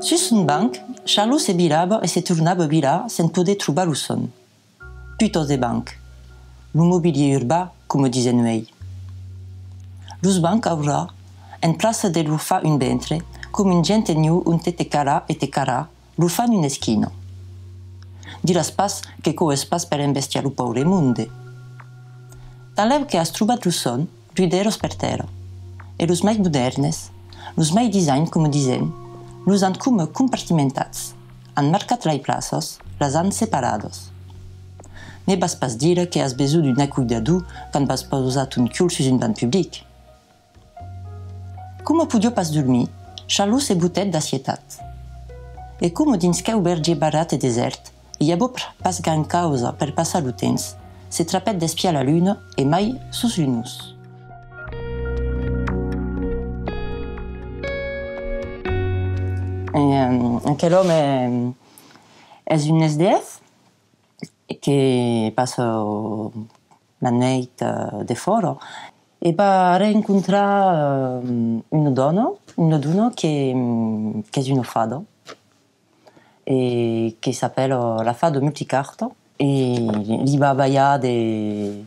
Sus un banc, Charlot se virava e se tornava a virar sen poder trobar lo son. Putos de banc. Lo mobilier urbà, come disen ei. Los banc aurà, en plaça de lo fa un ventre, come un gente nu un te cara e te cara, lo fan un eschino. Diràs pas che co es pas per investir lo paure munde. Tanlèu che has trobat lo son, ruideros per terra. E los mai modernes, los mai design, come disen, los han come compartimentats, han marcat lai plaços, las han separados. Ne vas pas dire que has besoin d'un cuidador quand vas posat un cul sus un banc public. Come podio pas dormir, Charlot se butet d'assietat. E come dins queu berger barat e desert, hi ha pas gran causa per passar lo temps, se trapet d'espiar la luna e mai sus l'unus. Aquel home és un SDF que passa la nit de fora e va reencontrar una dona che és una fada e che s'appelle la fada multicarta e li va ballar de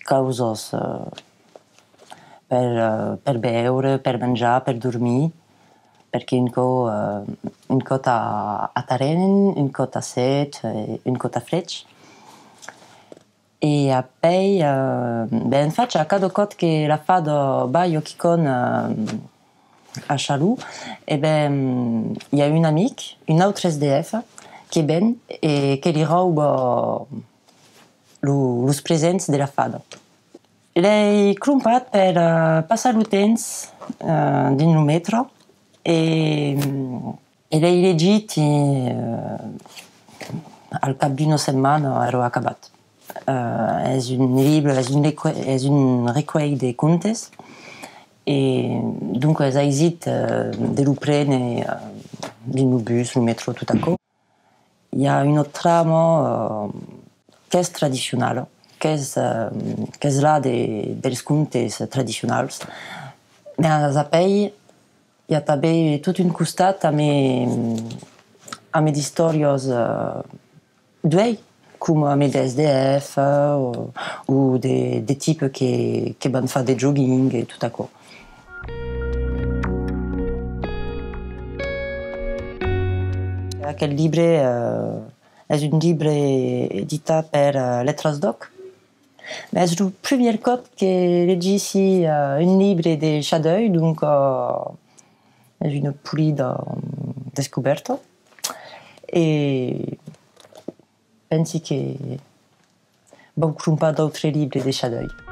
causes per beure, per menjar, per dormir, perché un cot a terreny, un cot a set, un cot a fletch. E apoi, in faccia, a cada cot che la fada baio chi con a Charlot, e hi ha un amic, un altre SDF, che ven e che li rauba los presents de la fada. L'hai crumpat per passar lo temps din lo metro e l'hai llegit al cap d'una setmana ero acabat. És un llibre, és un recull de contes e dunque has aisit de lo prene din lo bus, lo metro, tot aquò. Hi ha una trama que és tradicional, que és la dels contes tradicionals. Mas apoi hi ha també tot un costat amb d'històries d'ell, com amb d'SDF o de tipus que van fer de jogging i tot això. Aquest llibre és un llibre editat per Lettres Doc. És el primer cop que legissi un llibre de Chadeuil, donc és una polida descoberta. E penso que vau crompar d'altres llibres de Chadeuil.